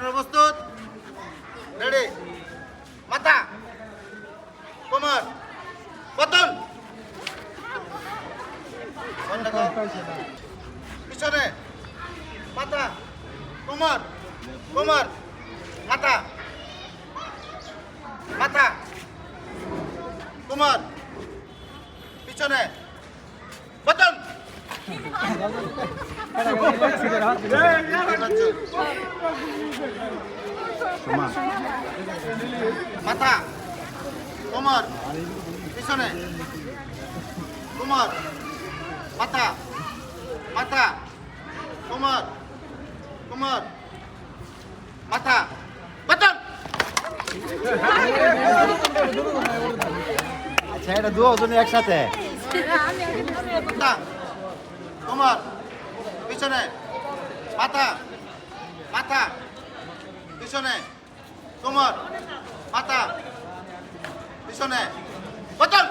আপনারা প্রস্তুত? রেডি? মাথা, কোমর, পতন, পিছনে, মাথা, কোমর, কোমর, মাথা, মাথা, কোমর, পিছনে, পতন। মাথা, কোমর, পিছনে, কোমর, মাথা, মাথা, কোমর, কোমর, মাথা, পতন। আচ্ছা এটা দুজনে একসাথে। মাথা, কোমর, পিছনে, মাথা, মাথা, পিছনে, কোমর, মাথা, পিছনে, পতন।